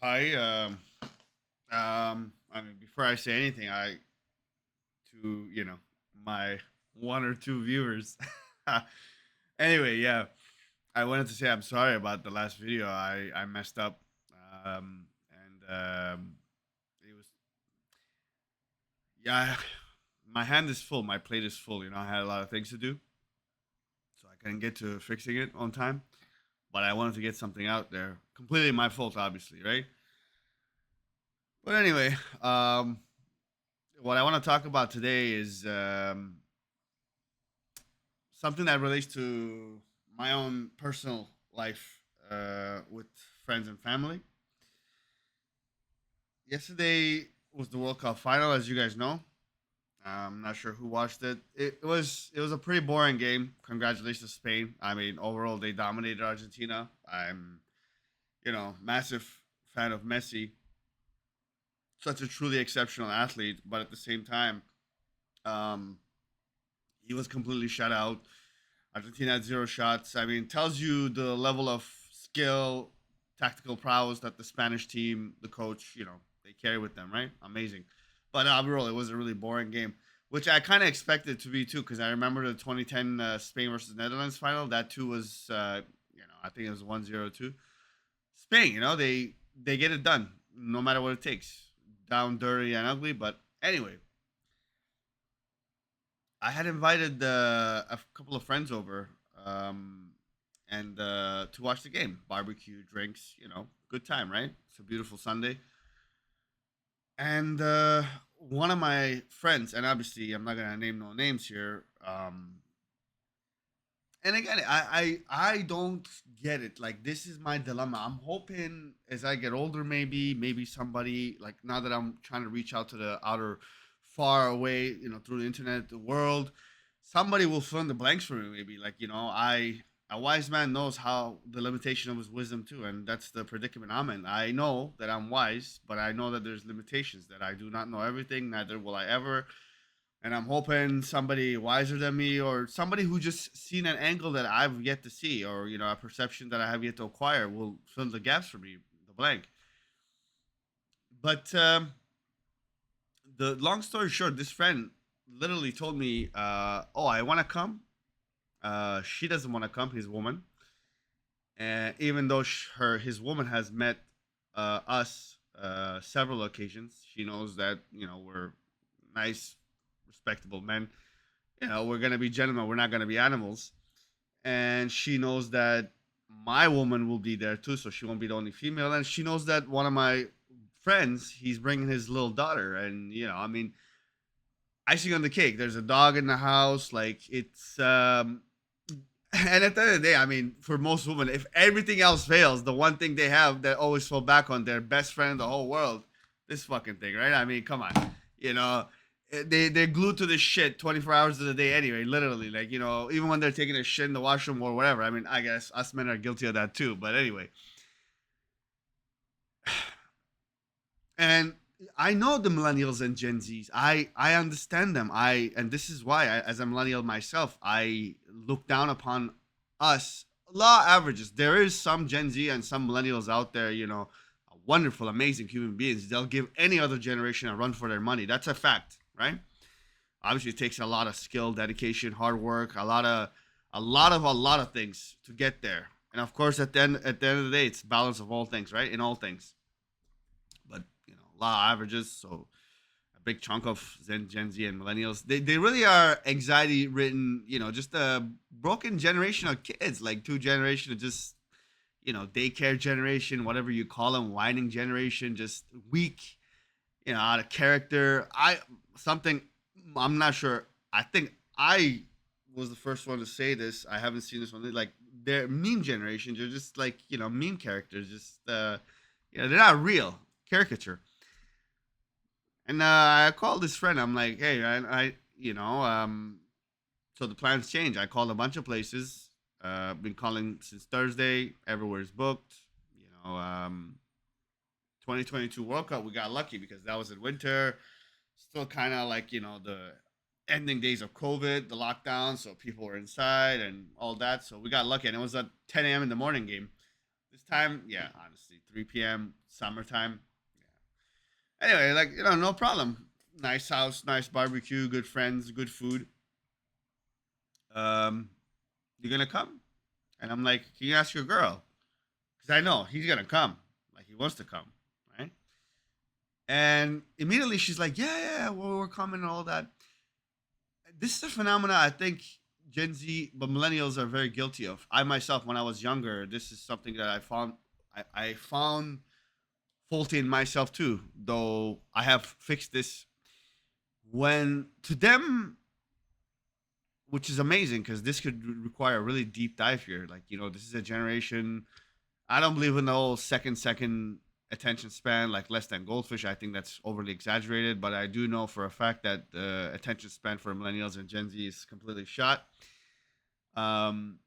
Hi. I mean, before I say anything, to my one or two viewers. Anyway, yeah, I wanted to say I'm sorry about the last video. I messed up, and it was yeah. My hand is full. My plate is full. I had a lot of things to do, so I couldn't get to fixing it on time. But I wanted to get something out there. Completely my fault, obviously, right? But anyway, what I want to talk about today is something that relates to my own personal life with friends and family. Yesterday was the World Cup final, as you guys know. I'm not sure who watched it. It was a pretty boring game. Congratulations, Spain. I mean, overall they dominated Argentina. I'm massive fan of Messi, such a truly exceptional athlete. But at the same time, um, he was completely shut out. Argentina had zero shots. I mean, tells you the level of skill, tactical prowess that the Spanish team, the coach, they carry with them, right? Amazing. But overall, it was a really boring game, which I kind of expected to be too, because I remember the 2010 Spain versus Netherlands final. That too was, I think it was 1-0 too. Spain, they get it done, no matter what it takes. Down dirty and ugly, but anyway, I had invited a couple of friends over, and to watch the game. Barbecue, drinks, good time, right? It's a beautiful Sunday. And one of my friends, and obviously I'm not gonna name no names here. And again, I don't get it. Like, this is my dilemma. I'm hoping as I get older, maybe somebody, like, now that I'm trying to reach out to the outer, far away, through the internet, the world, somebody will fill in the blanks for me. Maybe, like, I a wise man knows how the limitation of his wisdom too, and that's the predicament I'm in. I know that I'm wise, but I know that there's limitations. That I do not know everything. Neither will I ever, and I'm hoping somebody wiser than me, or somebody who just seen an angle that I've yet to see, or a perception that I have yet to acquire, will fill the gaps for me, the blank. But the long story short, this friend literally told me, "Oh, I want to come." She doesn't want to come. His woman, and even though his woman has met us several occasions, she knows that we're nice, respectable men. We're gonna be gentlemen. We're not gonna be animals. And she knows that my woman will be there too, so she won't be the only female. And she knows that one of my friends, he's bringing his little daughter, and I mean, icing on the cake. There's a dog in the house. Like, it's and at the end of the day, I mean, for most women, if everything else fails, the one thing they have that always fall back on, their best friend in the whole world, this fucking thing, right? I mean, come on, you know, they're glued to this shit 24 hours of the day anyway. Literally, like, even when they're taking a shit in the washroom or whatever. I mean, I guess us men are guilty of that too. But anyway, and I know the millennials and Gen Zs. I understand them. And this is why, as a millennial myself, I look down upon us. Law averages. There is some Gen Z and some millennials out there, wonderful, amazing human beings. They'll give any other generation a run for their money. That's a fact, right? Obviously, it takes a lot of skill, dedication, hard work, a lot of things to get there. And of course, at the end of the day, it's balance of all things, right? In all things. But law averages. So a big chunk of Gen Z and millennials, they really are anxiety ridden. Just a broken generation of kids, like two generation of just daycare generation, whatever you call them, whining generation, just weak, out of character. Something I'm not sure. I think I was the first one to say this. I haven't seen this one. Like, they're meme generation. They're just like meme characters. Just they're not real, caricature. And I called this friend. I'm like, hey, so the plans change. I called a bunch of places. Been calling since Thursday. Everywhere's booked. You know, um, 2022 World Cup, we got lucky because that was in winter. Still kind of like, the ending days of COVID, the lockdown. So people were inside and all that. So we got lucky. And it was a 10 a.m. in the morning game. This time, yeah, honestly, 3 p.m. summertime. Yeah. Anyway, like no problem. Nice house, nice barbecue, good friends, good food. Um, you gonna come? And I'm like, can you ask your girl? Because I know he's gonna come. Like he wants to come, right? And immediately she's like, yeah, well, we're coming and all that. This is a phenomena I think Gen Z, but millennials are very guilty of. I myself, when I was younger, this is something that I found faulty in myself too. Though I have fixed this. When to them, which is amazing because this could require a really deep dive here. Like this is a generation. I don't believe in the whole second attention span, like less than goldfish. I think that's overly exaggerated, but I do know for a fact that the attention span for millennials and Gen Z is completely shot. Um,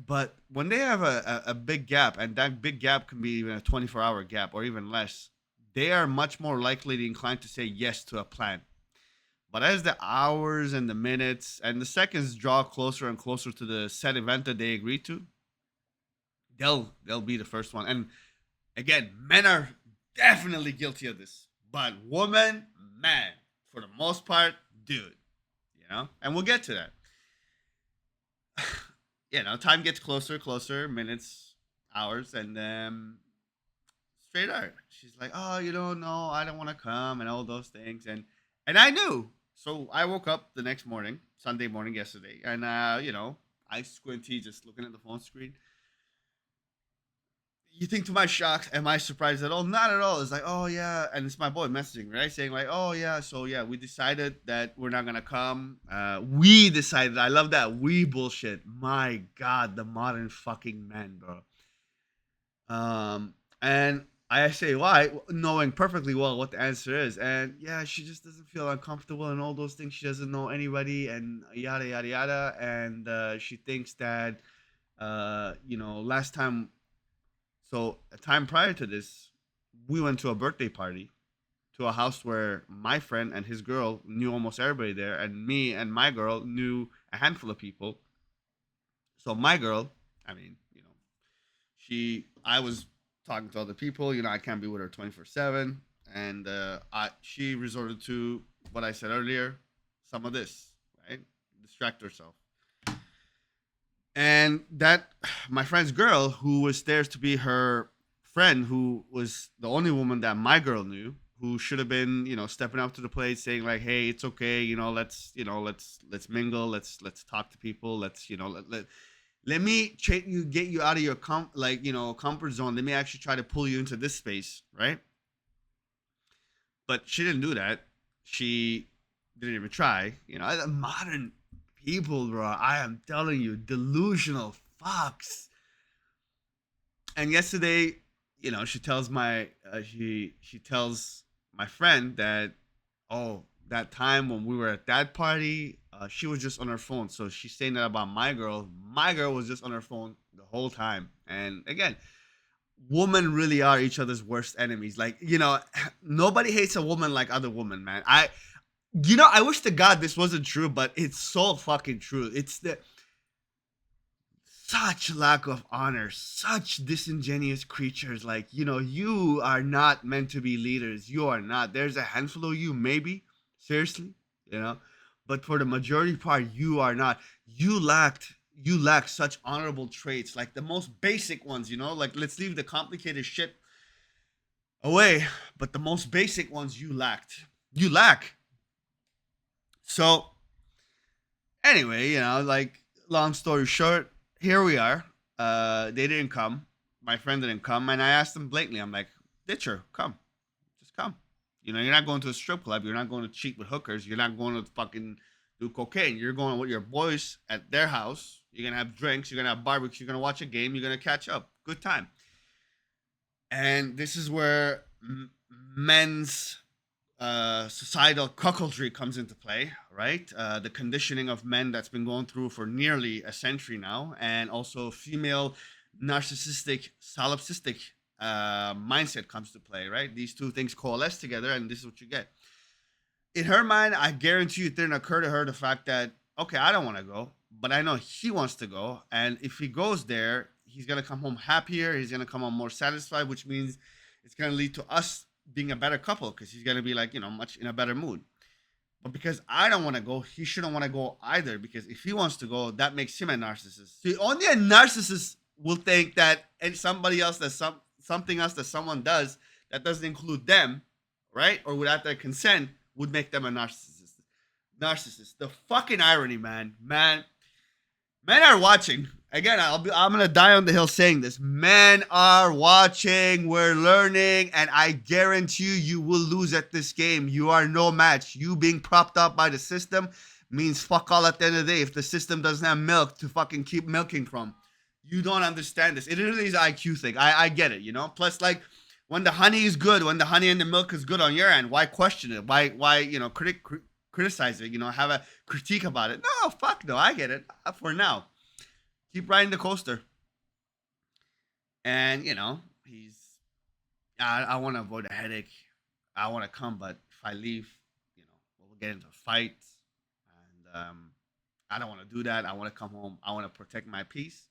but when they have a big gap, and that big gap can be even a 24-hour gap or even less, they are much more likely to inclined to say yes to a plan. But as the hours and the minutes and the seconds draw closer and closer to the set event that they agreed to, they'll be the first one. And again, men are definitely guilty of this, but women, man, for the most part, dude, and we'll get to that. Time gets closer, minutes, hours, and then straight out, she's like, "Oh, you don't know, I don't want to come," and all those things, and I knew. So I woke up the next morning, Sunday morning, yesterday, and I squinty, just looking at the phone screen. You think to my shock, am I surprised at all? Not at all. It's like, oh yeah, and it's my boy messaging, right? Saying like, oh yeah, so yeah, we decided that we're not gonna come. We decided. I love that we bullshit. My God, the modern fucking man, bro. And I say why, knowing perfectly well what the answer is, and yeah, she just doesn't feel uncomfortable and all those things. She doesn't know anybody, and yada yada yada, and she thinks that, last time. So a time prior to this, we went to a birthday party to a house where my friend and his girl knew almost everybody there, and me and my girl knew a handful of people. So my girl, I mean, I was talking to other people. I can't be with her 24/7, and she resorted to what I said earlier, some of this, right? Distract herself. And that my friend's girl, who was there to be her friend, who was the only woman that my girl knew, who should have been stepping up to the plate, saying like, hey, it's okay, let's mingle, let's talk to people, let me get you out of your comfort zone, let me actually try to pull you into this space, right? But she didn't do that. She didn't even try. Modern people, bro. I am telling you, delusional fucks. And yesterday, she tells she tells my friend that, oh, that time when we were at that party, she was just on her phone. So she's saying that about my girl. My girl was just on her phone the whole time. And again, women really are each other's worst enemies. Like, nobody hates a woman like other women, man. I wish to God this wasn't true, but it's so fucking true. It's the such lack of honor, such disingenuous creatures. Like, you are not meant to be leaders. You are not. There's a handful of you, maybe. Seriously, but for the majority part, you are not. You lack such honorable traits, like the most basic ones. Like, let's leave the complicated shit away, but the most basic ones you lacked. You lack. So anyway, like, long story short, here we are. They didn't come. My friend didn't come, and I asked them blatantly. I'm like, ditch her, come, just come. You're not going to a strip club. You're not going to cheat with hookers. You're not going to fucking do cocaine. You're going with your boys at their house. You're gonna have drinks. You're gonna have barbecue. You're gonna watch a game. You're gonna catch up. Good time. And this is where men's societal cuckoldry comes into play, right? The conditioning of men that's been going through for nearly a century now, and also female narcissistic, solipsistic mindset comes to play, right? These two things coalesce together, and this is what you get. In her mind, I guarantee you it didn't occur to her the fact that, okay, I don't want to go, but I know he wants to go, and if he goes there, he's gonna come home happier. He's gonna come home more satisfied, which means it's gonna lead to us being a better couple because he's gonna be like much in a better mood. But because I don't want to go, he shouldn't want to go either. Because if he wants to go, that makes him a narcissist. See, only a narcissist will think that and somebody else that something else that someone does that doesn't include them, right, or without their consent, would make them a narcissist. Narcissist. The fucking irony, man. Men are watching. Again, I'm gonna die on the hill saying this. Men are watching. We're learning, and I guarantee you will lose at this game. You are no match. You being propped up by the system means fuck all at the end of the day. If the system doesn't have milk to fucking keep milking from, you don't understand this. It really is an IQ thing. I get it. Plus, like when the honey is good, when the honey and the milk is good on your end, why question it? Why criticize it? Have a critique about it. No, fuck no. I get it. For now, keep riding the coaster. And he's. I want to avoid a headache. I want to come, but if I leave, we'll get into a fight, and I don't want to do that. I want to come home. I want to protect my peace.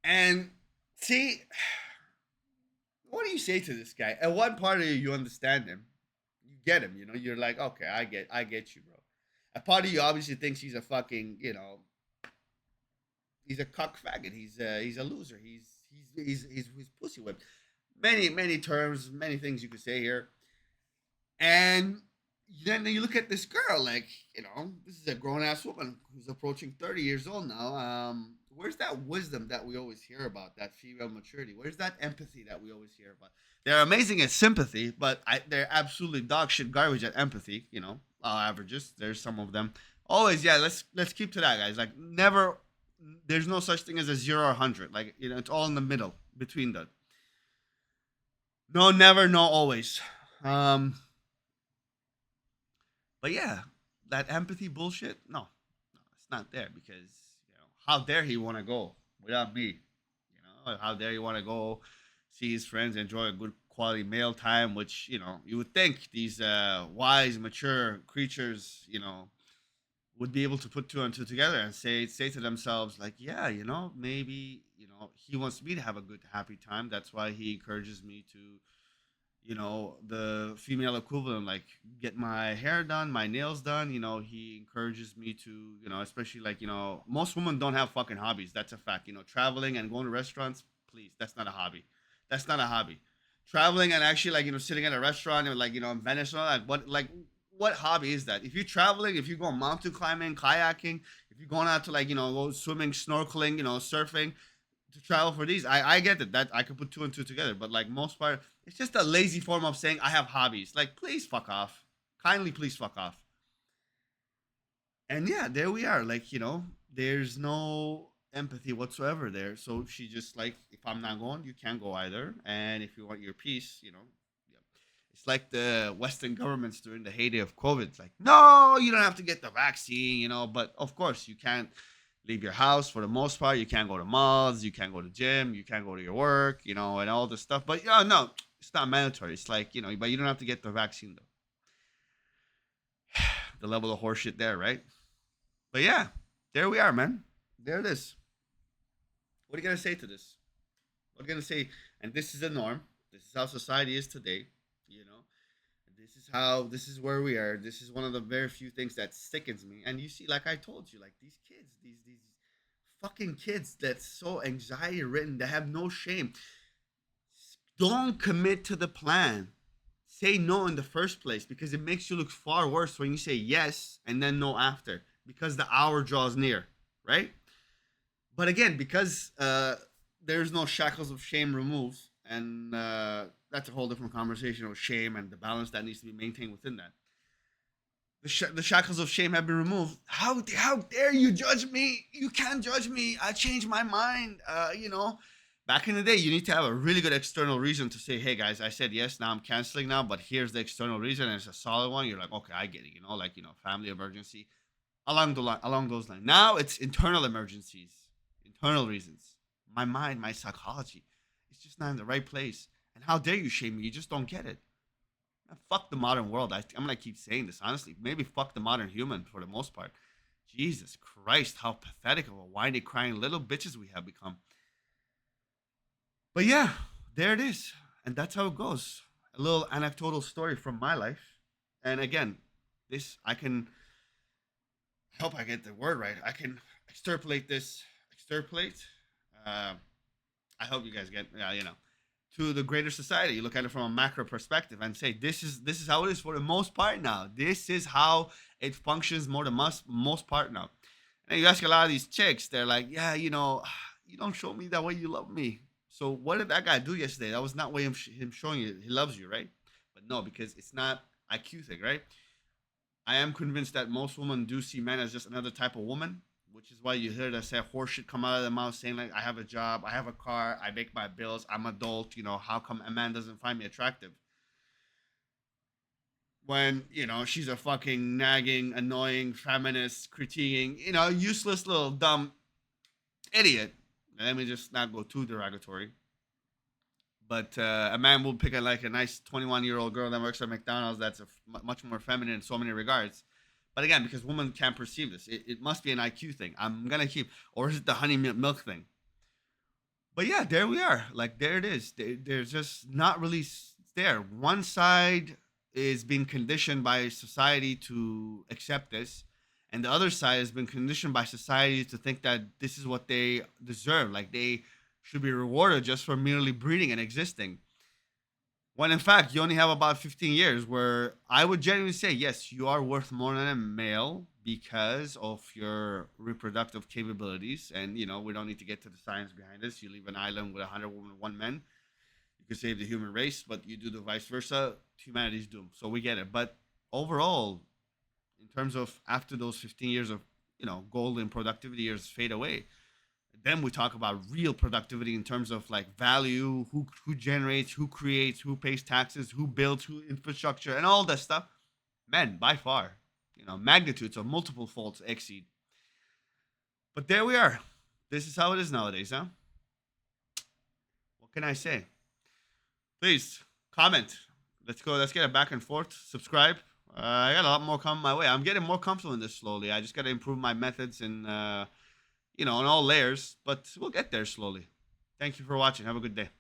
And see, what do you say to this guy? At one part of you understand him. You get him. You're like, okay, I get you, bro. A part of you obviously thinks he's a fucking, he's a cuck faggot. He's a loser. He's pussy whipped. Many terms, many things you could say here. And then you look at this girl, like, this is a grown ass woman who's approaching 30 years old now. Where's that wisdom that we always hear about, that female maturity? Where's that empathy that we always hear about? They're amazing at sympathy, but they're absolutely dog shit garbage at empathy. Averages. There's some of them. Always, yeah. Let's keep to that, guys. Like never. There's no such thing as a 0 or 100. Like it's all in the middle between that. No, never, no, always. But yeah, that empathy bullshit. No, it's not there because how dare he want to go without me? How dare he want to go see his friends, enjoy a good quality meal time, which you would think these wise, mature creatures, would be able to put two and two together and say to themselves like, yeah, maybe he wants me to have a good, happy time. That's why he encourages me to the female equivalent, like get my hair done, my nails done. He encourages me to, especially like, most women don't have fucking hobbies. That's a fact. Traveling and going to restaurants, please, that's not a hobby. That's not a hobby. Traveling and actually like, sitting at a restaurant and like, in Venice and all that, what hobby is that? If you're traveling, if you're going mountain climbing, kayaking, if you're going out to like, go swimming, snorkeling, surfing, to travel for these, I get it. That I could put two and two together, but like most part, it's just a lazy form of saying I have hobbies. Like, please fuck off. Kindly, please fuck off. And yeah, there we are. Like, there's no empathy whatsoever there. So she just like, if I'm not going, you can't go either. And if you want your peace, yeah. It's like the Western governments during the heyday of COVID. It's like, no, you don't have to get the vaccine, but of course you can't leave your house for the most part. You can't go to malls, you can't go to gym, you can't go to your work, and all this stuff. But no, it's not mandatory. It's like, but you don't have to get the vaccine though. The level of horseshit there, right? But yeah, there we are, man. There it is. What are you gonna say to this? What are you gonna say? And this is the norm. This is how society is today. You know, this is where we are. This is one of the very few things that sickens me. And you see, like I told you, like these kids, these fucking kids that's so anxiety ridden, that have no shame. Don't commit to the plan. Say no in the first place because it makes you look far worse when you say yes and then no after because the hour draws near, right? But again, because there's no shackles of shame removed, and that's a whole different conversation of shame and the balance that needs to be maintained within that. The shackles of shame have been removed. How dare you judge me? You can't judge me. I changed my mind. Back in the day, you need to have a really good external reason to say, hey guys, I said yes, now I'm canceling now, but here's the external reason, and it's a solid one. You're like, okay, I get it, family emergency, along those lines. Now it's internal emergencies, internal reasons. My mind, my psychology, it's just not in the right place. And how dare you shame me? You just don't get it. Fuck the modern world. I'm gonna keep saying this honestly. Maybe fuck the modern human for the most part. Jesus Christ, how pathetic of a whiny, crying little bitches we have become. But yeah, there it is. And that's how it goes. A little anecdotal story from my life. And again, this I can, I hope I get the word right. I can extrapolate this, extrapolate. Uh, I hope you guys get, to the greater society. You look at it from a macro perspective and say, this is how it is for the most part now. This is how it functions more the most part now. And you ask a lot of these chicks, they're like, yeah, you don't show me that way you love me. So what did that guy do yesterday? That was not way him showing you he loves you, right? But no, because it's not IQ thing, right? I am convinced that most women do see men as just another type of woman, which is why you hear that say horseshit come out of their mouth saying like, I have a job, I have a car, I make my bills, I'm adult. How come a man doesn't find me attractive? When she's a fucking nagging, annoying, feminist, critiquing, useless little dumb idiot. Let me just not go too derogatory. But a man will pick like a nice 21-year-old girl that works at McDonald's that's much more feminine in so many regards. But again, because women can't perceive this, it must be an IQ thing. I'm gonna keep, or is it the honey milk thing? But yeah, there we are. Like there it is. There's just not really there. One side is being conditioned by society to accept this, and the other side has been conditioned by society to think that this is what they deserve. Like they should be rewarded just for merely breeding and existing. When in fact, you only have about 15 years where I would genuinely say, yes, you are worth more than a male because of your reproductive capabilities. And, we don't need to get to the science behind this. You leave an island with 100 women, one men, you could save the human race, but you do the vice versa, humanity's doomed. So we get it. But overall, in terms of after those 15 years of, golden productivity years fade away, then we talk about real productivity in terms of like value, who generates, who creates, who pays taxes, who builds, who infrastructure, and all that stuff. Men, by far, magnitudes of multiple folds exceed. But there we are. This is how it is nowadays, huh? What can I say? Please comment. Let's go. Let's get it back and forth. Subscribe. I got a lot more coming my way. I'm getting more comfortable in this slowly. I just got to improve my methods and on all layers, but we'll get there slowly. Thank you for watching. Have a good day.